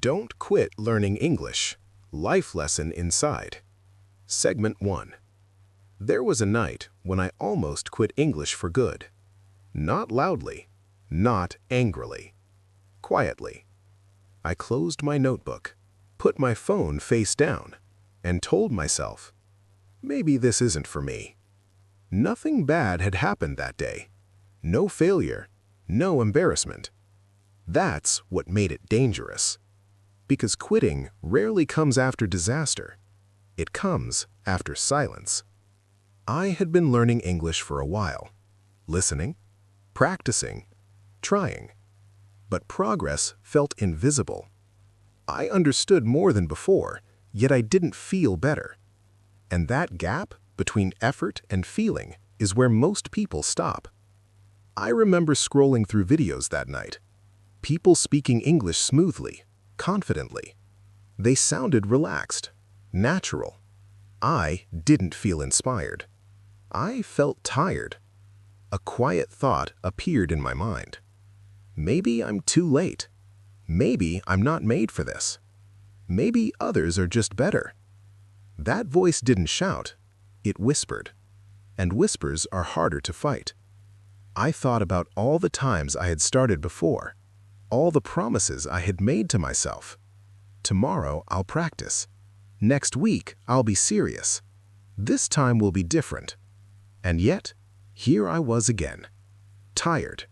Don't quit learning English. Life lesson inside. Segment 1. There was a night when I almost quit English for good. Not loudly, not angrily. Quietly. I closed my notebook, put my phone face down, and told myself, maybe this isn't for me. Nothing bad had happened that day. No failure, no embarrassment. That's what made it dangerous. Because quitting rarely comes after disaster. It comes after silence. I had been learning English for a while, listening, practicing, trying. But progress felt invisible. I understood more than before, yet I didn't feel better. And that gap between effort and feeling is where most people stop. I remember scrolling through videos that night. People speaking English smoothly, confidently. They sounded relaxed, natural. I didn't feel inspired. I felt tired. A quiet thought appeared in my mind. Maybe I'm too late. Maybe I'm not made for this. Maybe others are just better. That voice didn't shout. It whispered. And whispers are harder to fight. I thought about all the times I had started before, all the promises I had made to myself. Tomorrow I'll practice. Next week I'll be serious. This time will be different. And yet, here I was again. Tired,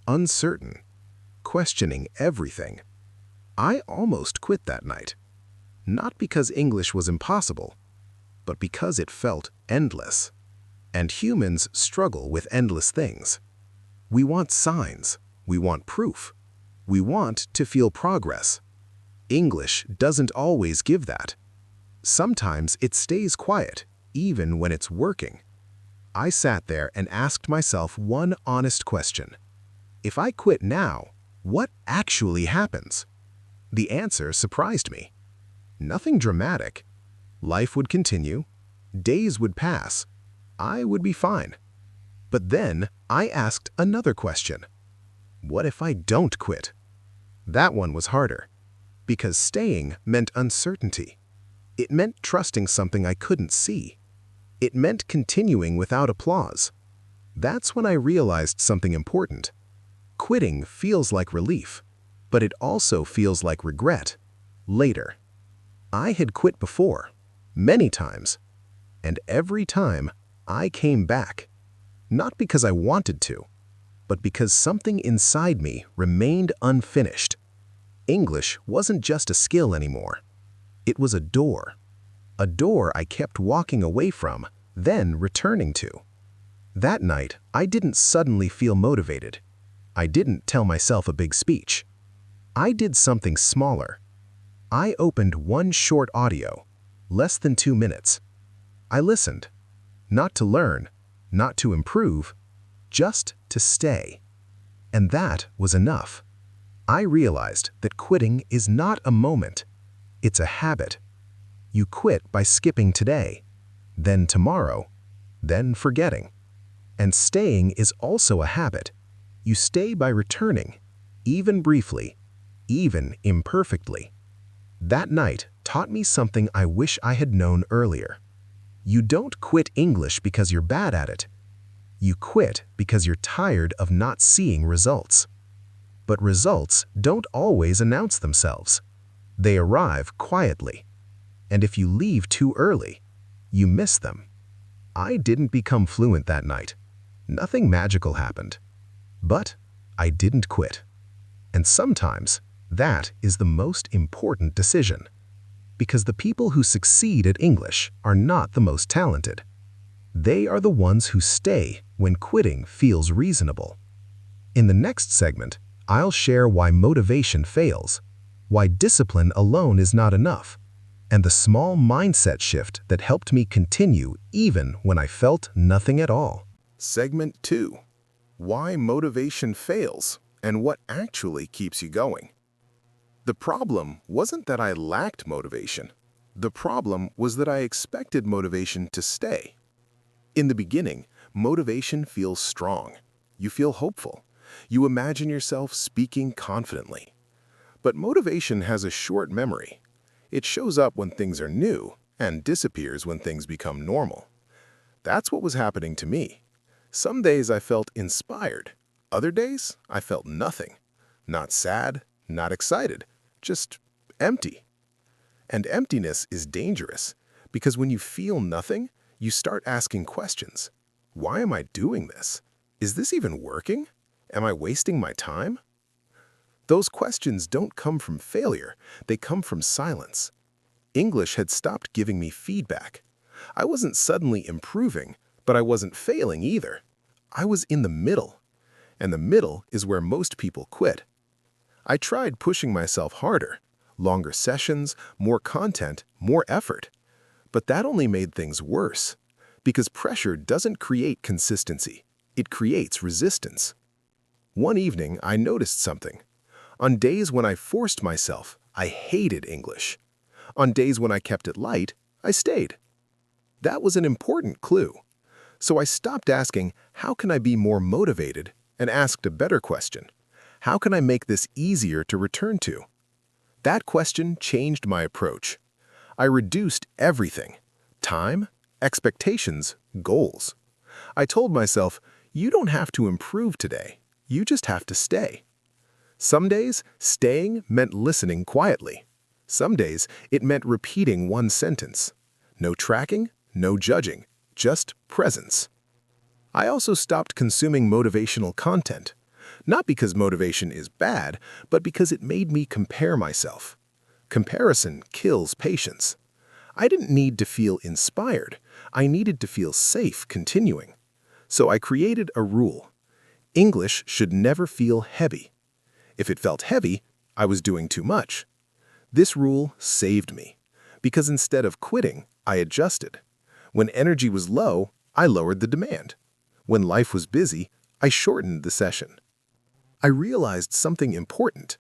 uncertain, questioning everything. I almost quit that night. Not because English was impossible, but because it felt endless. And humans struggle with endless things. We want signs. We want proof. We want to feel progress. English doesn't always give that. Sometimes it stays quiet, even when it's working. I sat there and asked myself one honest question. If I quit now, what actually happens? The answer surprised me. Nothing dramatic. Life would continue. Days would pass. I would be fine. But then I asked another question. What if I don't quit? That one was harder. Because staying meant uncertainty. It meant trusting something I couldn't see. It meant continuing without applause. That's when I realized something important. Quitting feels like relief, but it also feels like regret. Later. I had quit before, many times. And every time, I came back. Not because I wanted to, but because something inside me remained unfinished. English wasn't just a skill anymore. It was a door. A door I kept walking away from, then returning to. That night, I didn't suddenly feel motivated. I didn't tell myself a big speech. I did something smaller. I opened one short audio, less than 2 minutes. I listened. Not to learn, not to improve, just to stay. And that was enough. I realized that quitting is not a moment. It's a habit. You quit by skipping today, then tomorrow, then forgetting. And staying is also a habit. You stay by returning, even briefly, even imperfectly. That night taught me something I wish I had known earlier. You don't quit English because you're bad at it. You quit because you're tired of not seeing results. But results don't always announce themselves. They arrive quietly. And if you leave too early, you miss them. I didn't become fluent that night. Nothing magical happened. But I didn't quit. And sometimes that is the most important decision. Because the people who succeed at English are not the most talented. They are the ones who stay when quitting feels reasonable. In the next segment, I'll share why motivation fails, why discipline alone is not enough, and the small mindset shift that helped me continue even when I felt nothing at all. Segment 2. Why motivation fails and what actually keeps you going. The problem wasn't that I lacked motivation. The problem was that I expected motivation to stay. In the beginning, motivation feels strong. You feel hopeful. You imagine yourself speaking confidently. But motivation has a short memory. It shows up when things are new and disappears when things become normal. That's what was happening to me. Some days I felt inspired. Other days I felt nothing. Not sad, not excited, just empty. And emptiness is dangerous because when you feel nothing, you start asking questions. Why am I doing this? Is this even working? Am I wasting my time? Those questions don't come from failure, they come from silence. English had stopped giving me feedback. I wasn't suddenly improving, but I wasn't failing either. I was in the middle, and the middle is where most people quit. I tried pushing myself harder, longer sessions, more content, more effort. But that only made things worse, because pressure doesn't create consistency, it creates resistance. One evening, I noticed something. On days when I forced myself, I hated English. On days when I kept it light, I stayed. That was an important clue. So I stopped asking, how can I be more motivated, and asked a better question. How can I make this easier to return to? That question changed my approach. I reduced everything: time, expectations, goals. I told myself, you don't have to improve today, you just have to stay. Some days, staying meant listening quietly. Some days, it meant repeating one sentence. No tracking, no judging, just presence. I also stopped consuming motivational content, not because motivation is bad, but because it made me compare myself. Comparison kills patience. I didn't need to feel inspired. I needed to feel safe continuing. So I created a rule. English should never feel heavy. If it felt heavy, I was doing too much. This rule saved me, because instead of quitting, I adjusted. When energy was low, I lowered the demand. When life was busy, I shortened the session. I realized something important.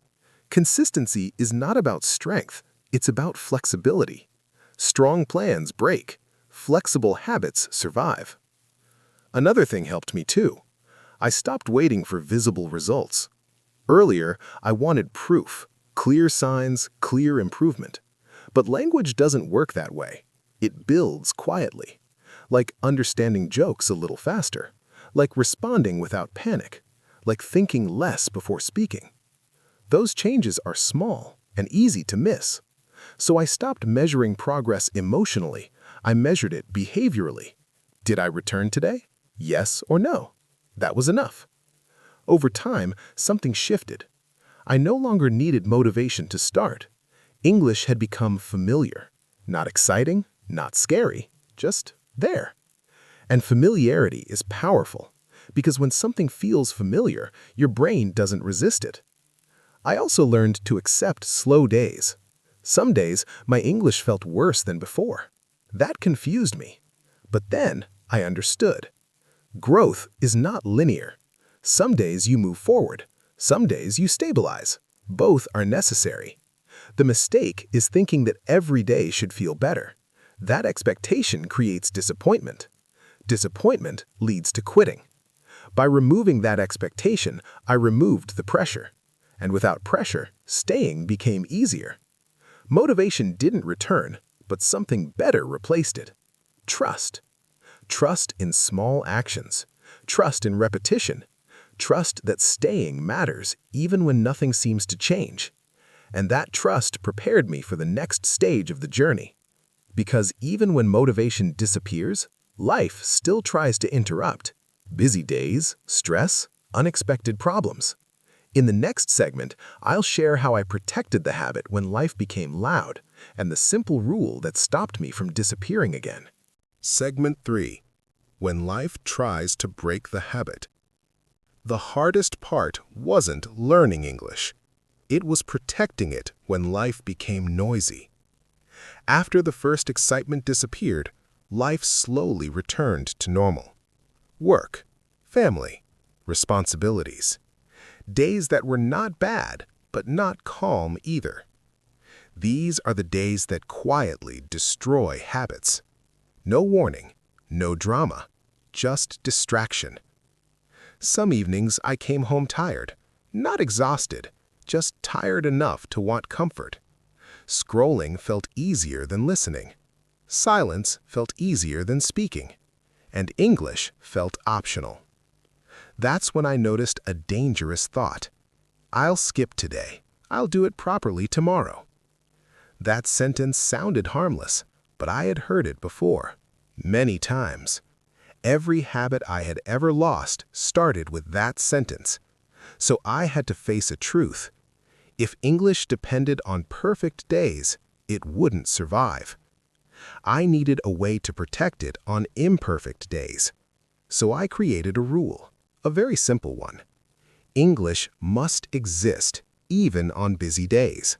Consistency is not about strength, it's about flexibility. Strong plans break, flexible habits survive. Another thing helped me too. I stopped waiting for visible results. Earlier, I wanted proof, clear signs, clear improvement. But language doesn't work that way. It builds quietly, like understanding jokes a little faster, like responding without panic, like thinking less before speaking. Those changes are small and easy to miss. So I stopped measuring progress emotionally. I measured it behaviorally. Did I return today? Yes or no? That was enough. Over time, something shifted. I no longer needed motivation to start. English had become familiar. Not exciting, not scary, just there. And familiarity is powerful, because when something feels familiar, your brain doesn't resist it. I also learned to accept slow days. Some days, my English felt worse than before. That confused me. But then, I understood. Growth is not linear. Some days you move forward. Some days you stabilize. Both are necessary. The mistake is thinking that every day should feel better. That expectation creates disappointment. Disappointment leads to quitting. By removing that expectation, I removed the pressure. And without pressure, staying became easier. Motivation didn't return, but something better replaced it. Trust. Trust in small actions. Trust in repetition. Trust that staying matters even when nothing seems to change. And that trust prepared me for the next stage of the journey. Because even when motivation disappears, life still tries to interrupt. Busy days, stress, unexpected problems. In the next segment, I'll share how I protected the habit when life became loud and the simple rule that stopped me from disappearing again. Segment 3. When life tries to break the habit. The hardest part wasn't learning English. It was protecting it when life became noisy. After the first excitement disappeared, life slowly returned to normal. Work, family, responsibilities. Days that were not bad, but not calm either. These are the days that quietly destroy habits. No warning, no drama, just distraction. Some evenings I came home tired, not exhausted, just tired enough to want comfort. Scrolling felt easier than listening. Silence felt easier than speaking. And English felt optional. That's when I noticed a dangerous thought. I'll skip today. I'll do it properly tomorrow. That sentence sounded harmless, but I had heard it before, many times. Every habit I had ever lost started with that sentence. So I had to face a truth. If English depended on perfect days, it wouldn't survive. I needed a way to protect it on imperfect days. So I created a rule, a very simple one. English must exist even on busy days.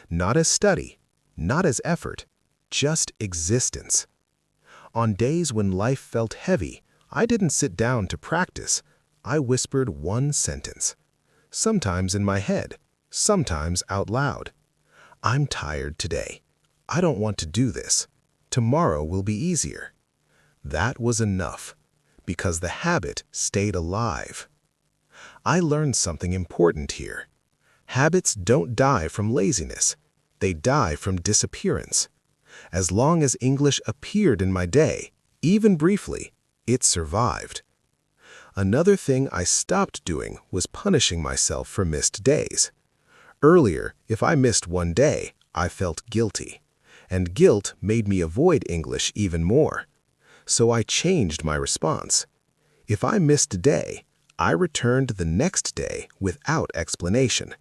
Not as study, not as effort, just existence. On days when life felt heavy, I didn't sit down to practice. I whispered one sentence, sometimes in my head, sometimes out loud. I'm tired today. I don't want to do this. Tomorrow will be easier. That was enough, because the habit stayed alive. I learned something important here. Habits don't die from laziness. They die from disappearance. As long as English appeared in my day, even briefly, it survived. Another thing I stopped doing was punishing myself for missed days. Earlier, if I missed one day, I felt guilty. And guilt made me avoid English even more. So I changed my response. If I missed a day, I returned the next day without explanation.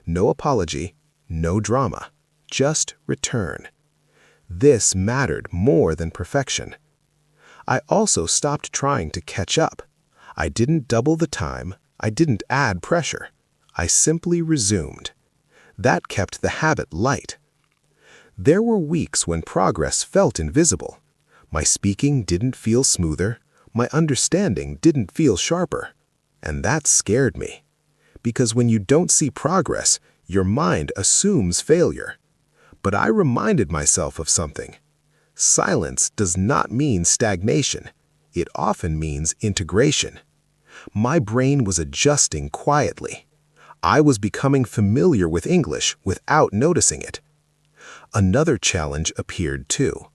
No apology, no drama, just return. This mattered more than perfection. I also stopped trying to catch up. I didn't double the time, I didn't add pressure. I simply resumed. That kept the habit light. There were weeks when progress felt invisible. My speaking didn't feel smoother, my understanding didn't feel sharper. And that scared me. Because when you don't see progress, your mind assumes failure. But I reminded myself of something. Silence does not mean stagnation. It often means integration. My brain was adjusting quietly. I was becoming familiar with English without noticing it. Another challenge appeared too.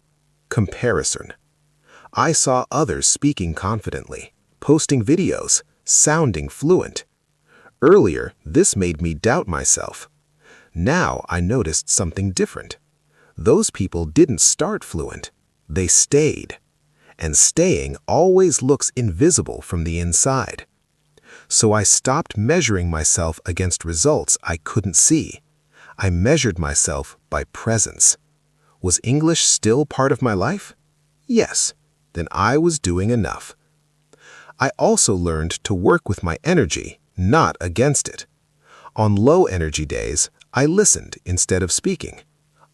Comparison. I saw others speaking confidently, posting videos, sounding fluent. Earlier, this made me doubt myself. Now I noticed something different. Those people didn't start fluent. They stayed. And staying always looks invisible from the inside. So I stopped measuring myself against results I couldn't see. I measured myself by presence. Was English still part of my life? Yes. Then I was doing enough. I also learned to work with my energy, not against it. On low energy days, I listened instead of speaking.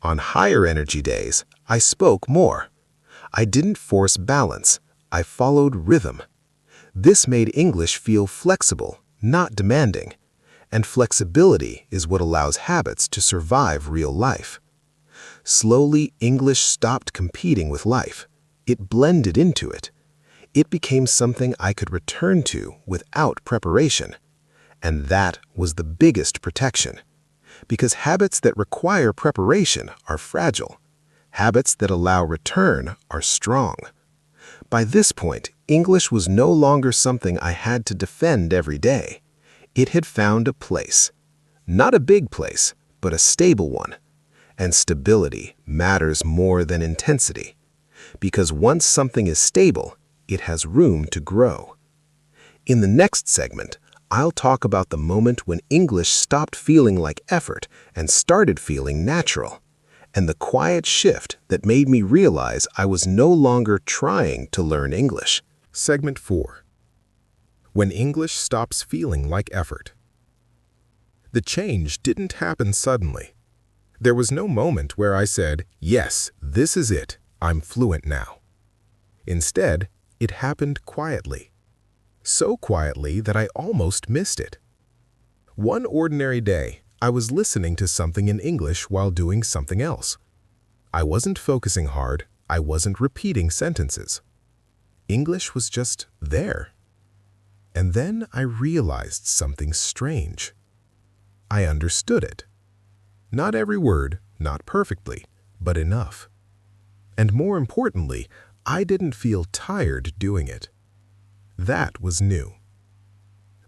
On higher energy days, I spoke more. I didn't force balance. I followed rhythm. This made English feel flexible, not demanding. And flexibility is what allows habits to survive real life. Slowly, English stopped competing with life. It blended into it. It became something I could return to without preparation. And that was the biggest protection. Because habits that require preparation are fragile. Habits that allow return are strong. By this point, English was no longer something I had to defend every day. It had found a place. Not a big place, but a stable one. And stability matters more than intensity. Because once something is stable, it has room to grow. In the next segment, I'll talk about the moment when English stopped feeling like effort and started feeling natural, and the quiet shift that made me realize I was no longer trying to learn English. Segment 4. When English stops feeling like effort. The change didn't happen suddenly. There was no moment where I said, "Yes, this is it. I'm fluent now." Instead, it happened quietly. So quietly that I almost missed it. One ordinary day, I was listening to something in English while doing something else. I wasn't focusing hard. I wasn't repeating sentences. English was just there. And then I realized something strange. I understood it. Not every word, not perfectly, but enough. And more importantly, I didn't feel tired doing it. That was new.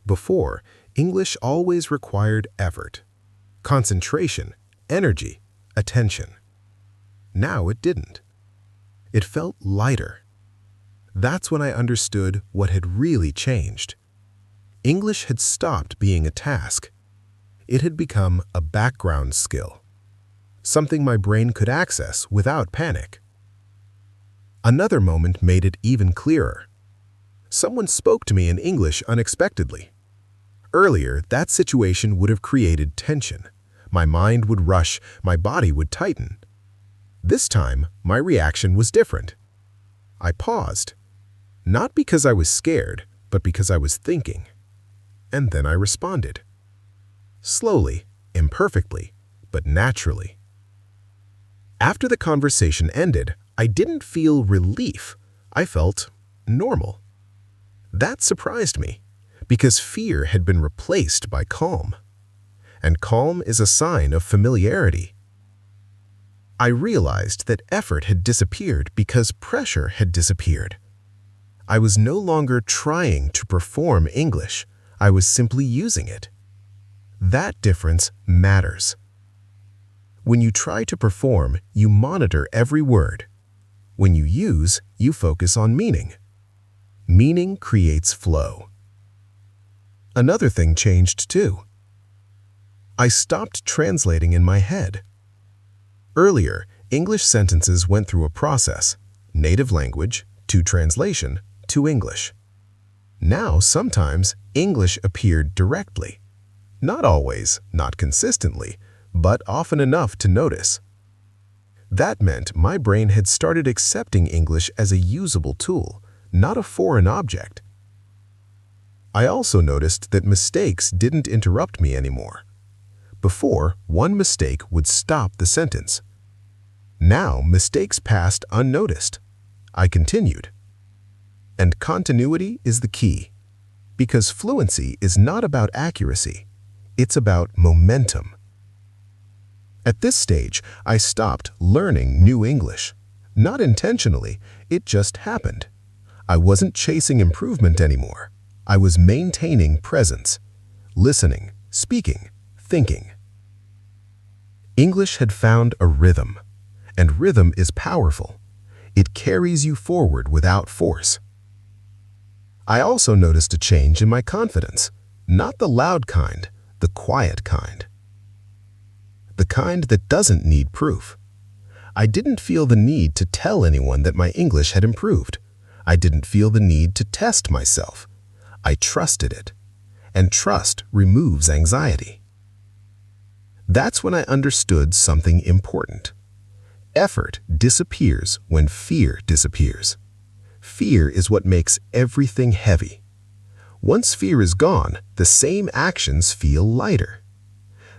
Before, English always required effort, concentration, energy, attention. Now it didn't. It felt lighter. That's when I understood what had really changed. English had stopped being a task. It had become a background skill, something my brain could access without panic. Another moment made it even clearer. Someone spoke to me in English unexpectedly. Earlier, that situation would have created tension. My mind would rush, my body would tighten. This time, my reaction was different. I paused, not because I was scared, but because I was thinking. And then I responded. Slowly, imperfectly, but naturally. After the conversation ended, I didn't feel relief. I felt normal. That surprised me, because fear had been replaced by calm. And calm is a sign of familiarity. I realized that effort had disappeared because pressure had disappeared. I was no longer trying to perform English. I was simply using it. That difference matters. When you try to perform, you monitor every word. When you use, you focus on meaning. Meaning creates flow. Another thing changed too. I stopped translating in my head. Earlier, English sentences went through a process, native language to translation to English. Now, sometimes, English appeared directly. Not always, not consistently, but often enough to notice. That meant my brain had started accepting English as a usable tool, not a foreign object. I also noticed that mistakes didn't interrupt me anymore. Before, one mistake would stop the sentence. Now, mistakes passed unnoticed. I continued. And continuity is the key, because fluency is not about accuracy. It's about momentum. At this stage, I stopped learning new English. Not intentionally, it just happened. I wasn't chasing improvement anymore. I was maintaining presence, listening, speaking, thinking. English had found a rhythm, and rhythm is powerful. It carries you forward without force. I also noticed a change in my confidence, not the loud kind, the quiet kind. The kind that doesn't need proof. I didn't feel the need to tell anyone that my English had improved. I didn't feel the need to test myself. I trusted it, and trust removes anxiety. That's when I understood something important. Effort disappears when fear disappears. Fear is what makes everything heavy. Once fear is gone, the same actions feel lighter.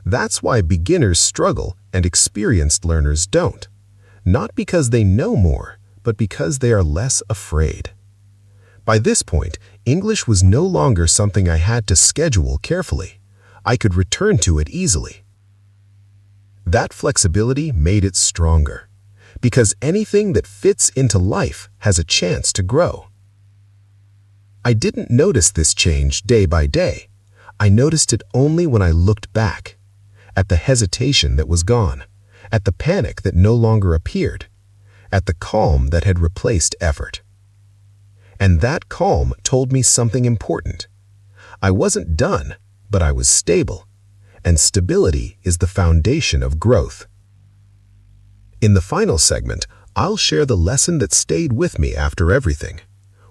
That's why beginners struggle and experienced learners don't. Not because they know more, but because they are less afraid. By this point, English was no longer something I had to schedule carefully. I could return to it easily. That flexibility made it stronger, because anything that fits into life has a chance to grow. I didn't notice this change day by day. I noticed it only when I looked back, at the hesitation that was gone, at the panic that no longer appeared, at the calm that had replaced effort. And that calm told me something important. I wasn't done, but I was stable, and stability is the foundation of growth. In the final segment, I'll share the lesson that stayed with me after everything,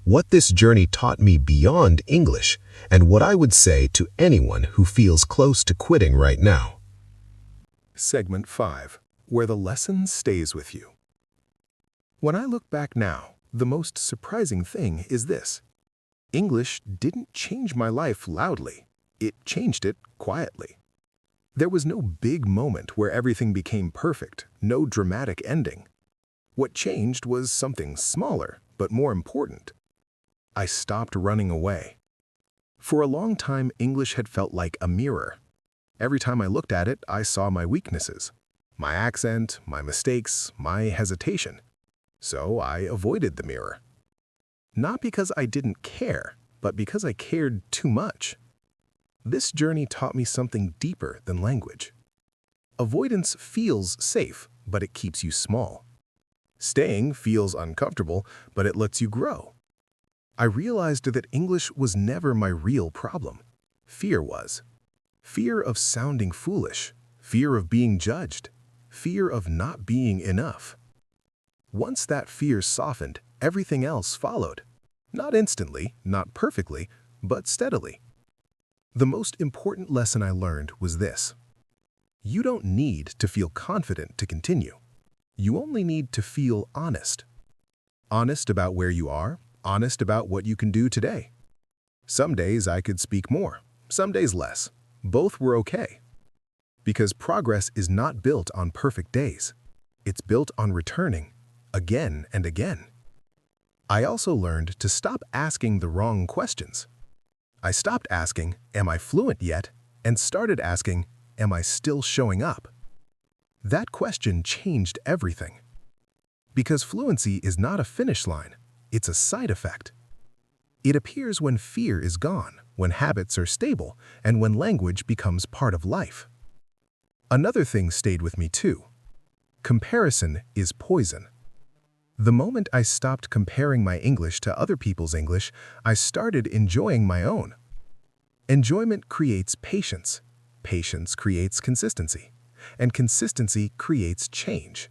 what this journey taught me beyond English, and what I would say to anyone who feels close to quitting right now. Segment 5, where the lesson stays with you. When I look back now, the most surprising thing is this. English didn't change my life loudly. It changed it quietly. There was no big moment where everything became perfect, no dramatic ending. What changed was something smaller, but more important. I stopped running away. For a long time, English had felt like a mirror. Every time I looked at it, I saw my weaknesses, my accent, my mistakes, my hesitation. So I avoided the mirror. Not because I didn't care, but because I cared too much. This journey taught me something deeper than language. Avoidance feels safe, but it keeps you small. Staying feels uncomfortable, but it lets you grow. I realized that English was never my real problem. Fear was. Fear of sounding foolish, fear of being judged, fear of not being enough. Once that fear softened, everything else followed. Not instantly, not perfectly, but steadily. The most important lesson I learned was this. You don't need to feel confident to continue. You only need to feel honest. Honest about where you are, honest about what you can do today. Some days I could speak more, some days less. Both were okay. Because progress is not built on perfect days. It's built on returning, again and again. I also learned to stop asking the wrong questions. I stopped asking, "Am I fluent yet?" and started asking, "Am I still showing up?" That question changed everything. Because fluency is not a finish line, it's a side effect. It appears when fear is gone, when habits are stable, and when language becomes part of life. Another thing stayed with me too. Comparison is poison. The moment I stopped comparing my English to other people's English, I started enjoying my own. Enjoyment creates patience. Patience creates consistency. And consistency creates change.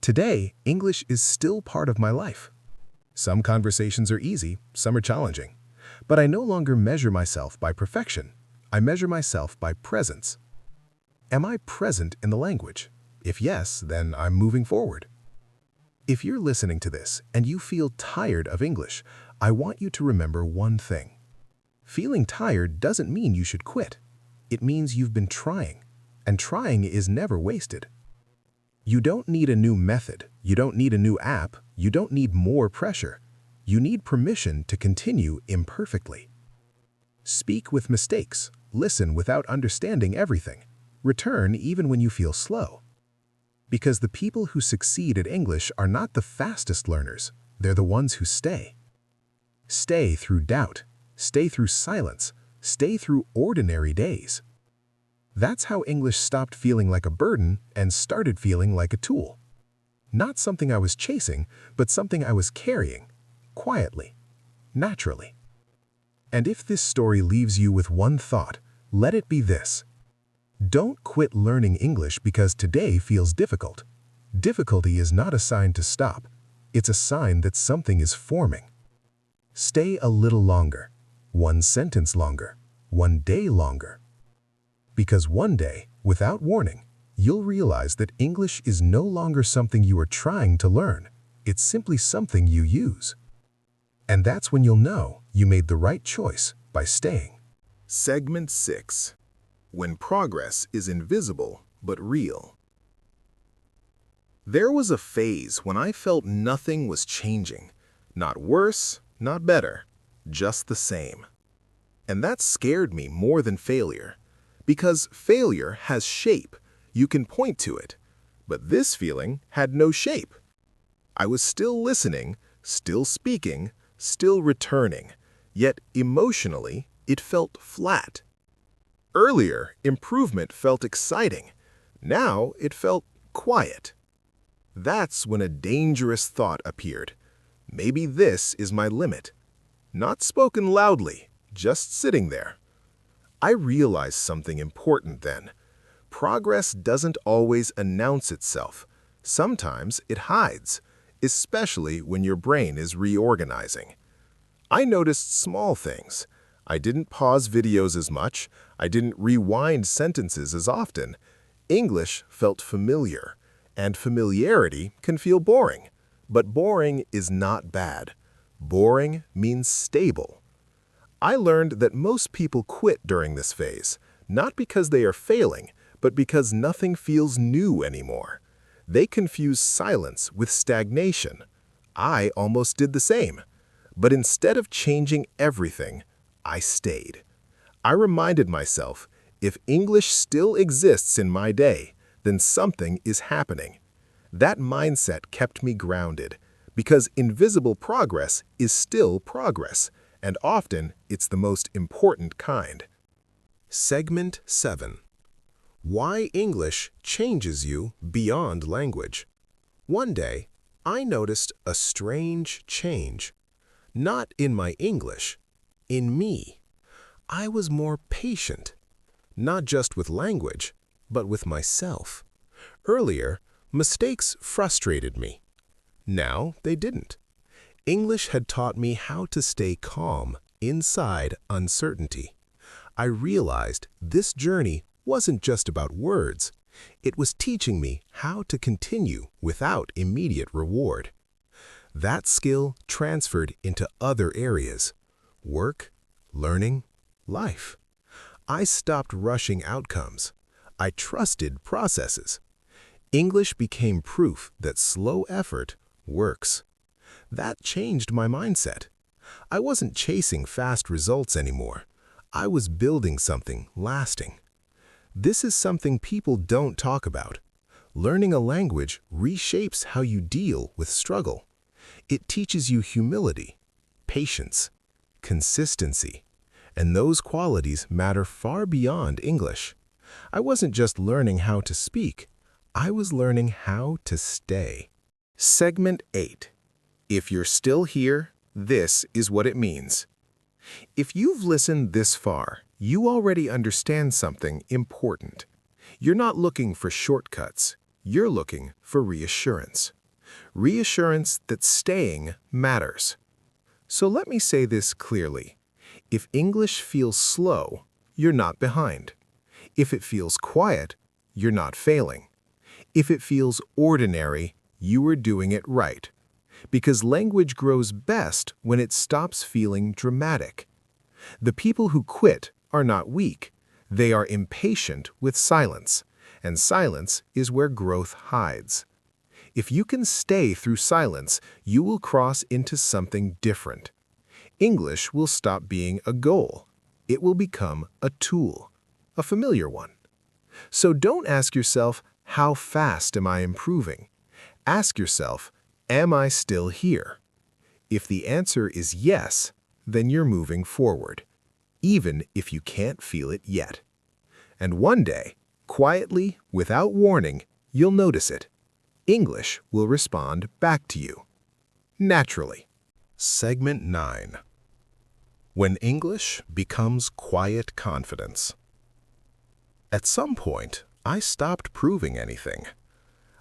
Today, English is still part of my life. Some conversations are easy, some are challenging. But I no longer measure myself by perfection. I measure myself by presence. Am I present in the language? If yes, then I'm moving forward. If you're listening to this and you feel tired of English, I want you to remember one thing. Feeling tired doesn't mean you should quit. It means you've been trying, and trying is never wasted. You don't need a new method, you don't need a new app, you don't need more pressure. You need permission to continue imperfectly. Speak with mistakes, listen without understanding everything, return even when you feel slow. Because the people who succeed at English are not the fastest learners, they're the ones who stay. Stay through doubt, stay through silence, stay through ordinary days. That's how English stopped feeling like a burden and started feeling like a tool. Not something I was chasing, but something I was carrying, quietly, naturally. And if this story leaves you with one thought, let it be this. Don't quit learning English because today feels difficult. Difficulty is not a sign to stop. It's a sign that something is forming. Stay a little longer, one sentence longer, one day longer. Because one day, without warning, you'll realize that English is no longer something you are trying to learn. It's simply something you use. And that's when you'll know you made the right choice by staying. Segment 6. When progress is invisible but real. There was a phase when I felt nothing was changing. Not worse, not better, just the same. And that scared me more than failure. Because failure has shape, you can point to it. But this feeling had no shape. I was still listening, still speaking, still returning. Yet emotionally, it felt flat. Earlier, improvement felt exciting. Now it felt quiet. That's when a dangerous thought appeared. Maybe this is my limit. Not spoken loudly, just sitting there. I realized something important then. Progress doesn't always announce itself. Sometimes it hides, especially when your brain is reorganizing. I noticed small things. I didn't pause videos as much. I didn't rewind sentences as often. English felt familiar, and familiarity can feel boring. But boring is not bad. Boring means stable. I learned that most people quit during this phase, not because they are failing, but because nothing feels new anymore. They confuse silence with stagnation. I almost did the same. But instead of changing everything, I stayed. I reminded myself, If English still exists in my day, then something is happening. That mindset kept me grounded, because invisible progress is still progress, and often it's the most important kind. Segment 7. Why English changes you beyond language. One day, I noticed a strange change. Not in my English, in me. I was more patient, not just with language, but with myself. Earlier, mistakes frustrated me. Now they didn't. English had taught me how to stay calm inside uncertainty. I realized this journey wasn't just about words. It was teaching me how to continue without immediate reward. That skill transferred into other areas: work, learning, life. I stopped rushing outcomes. I trusted processes. English became proof that slow effort works. That changed my mindset. I wasn't chasing fast results anymore. I was building something lasting. This is something people don't talk about. Learning a language reshapes how you deal with struggle. It teaches you humility, patience, consistency, and those qualities matter far beyond English. I wasn't just learning how to speak. I was learning how to stay. Segment 8. If you're still here, this is what it means. If you've listened this far, you already understand something important. You're not looking for shortcuts. You're looking for reassurance. Reassurance that staying matters. So let me say this clearly. If English feels slow, you're not behind. If it feels quiet, you're not failing. If it feels ordinary, you are doing it right. Because language grows best when it stops feeling dramatic. The people who quit are not weak. They are impatient with silence, and silence is where growth hides. If you can stay through silence, you will cross into something different. English will stop being a goal. It will become a tool, a familiar one. So don't ask yourself, how fast am I improving? Ask yourself, am I still here? If the answer is yes, then you're moving forward, even if you can't feel it yet. And one day, quietly, without warning, you'll notice it. English will respond back to you, naturally. Segment 9. When English becomes quiet confidence. At some point, I stopped proving anything.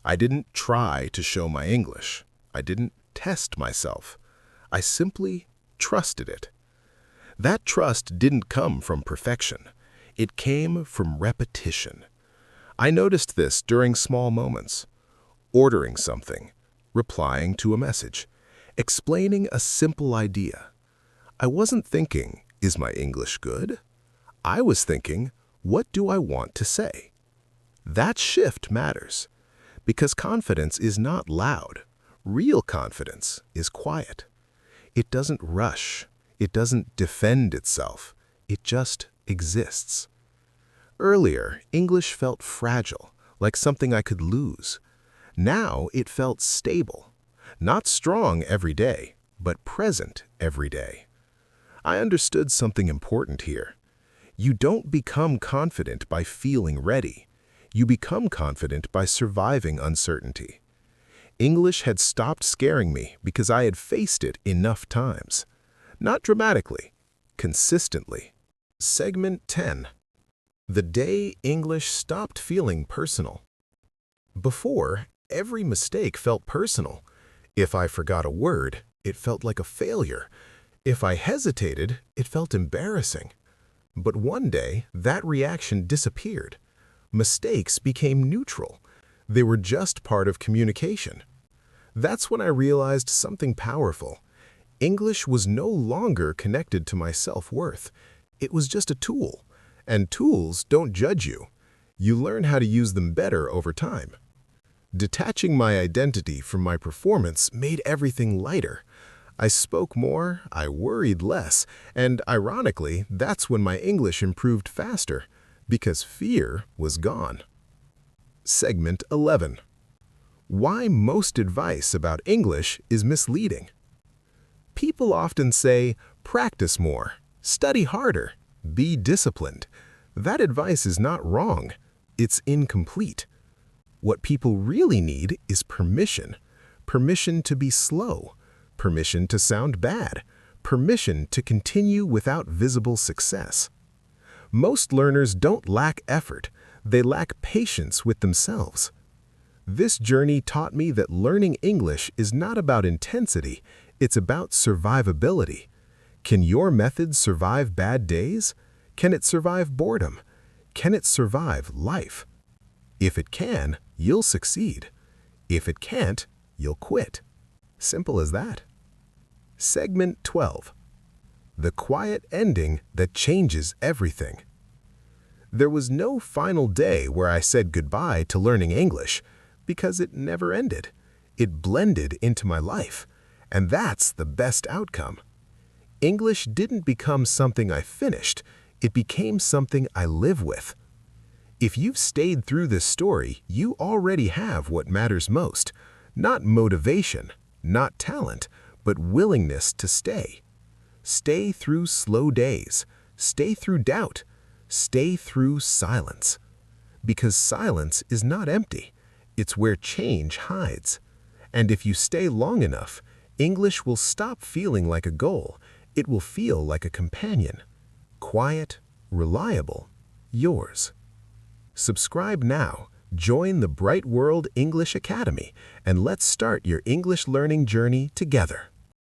I didn't try to show my English. I didn't test myself. I simply trusted it. That trust didn't come from perfection. It came from repetition. I noticed this during small moments. Ordering something, replying to a message, explaining a simple idea. I wasn't thinking, is my English good? I was thinking, what do I want to say? That shift matters, because confidence is not loud. Real confidence is quiet. It doesn't rush. It doesn't defend itself. It just exists. Earlier, English felt fragile, like something I could lose. Now it felt stable, not strong every day, but present every day. I understood something important here. You don't become confident by feeling ready. You become confident by surviving uncertainty. English had stopped scaring me because I had faced it enough times. Not dramatically, consistently. Segment 10. The day English stopped feeling personal. Before, every mistake felt personal. If I forgot a word, it felt like a failure. If I hesitated, it felt embarrassing. But one day, that reaction disappeared. Mistakes became neutral. They were just part of communication. That's when I realized something powerful. English was no longer connected to my self-worth. It was just a tool. And tools don't judge you. You learn how to use them better over time. Detaching my identity from my performance made everything lighter. I spoke more, I worried less, and ironically, that's when my English improved faster. Because fear was gone. Segment 11. Why most advice about English is misleading. People often say, practice more, study harder, be disciplined. That advice is not wrong. It's incomplete. What people really need is permission. Permission to be slow. Permission to sound bad. Permission to continue without visible success. Most learners don't lack effort. They lack patience with themselves. This journey taught me that learning English is not about intensity, it's about survivability. Can your method survive bad days? Can it survive boredom? Can it survive life? If it can, you'll succeed. If it can't, you'll quit. Simple as that. Segment 12. The quiet ending that changes everything. There was no final day where I said goodbye to learning English, because it never ended. It blended into my life, and that's the best outcome. English didn't become something I finished, it became something I live with. If you've stayed through this story, you already have what matters most. Not motivation, not talent, but willingness to stay. Stay through slow days. Stay through doubt. Stay through silence. Because silence is not empty. It's where change hides. And if you stay long enough, English will stop feeling like a goal. It will feel like a companion. Quiet, reliable, yours. Subscribe now, join the Bright World English Academy, and let's start your English learning journey together.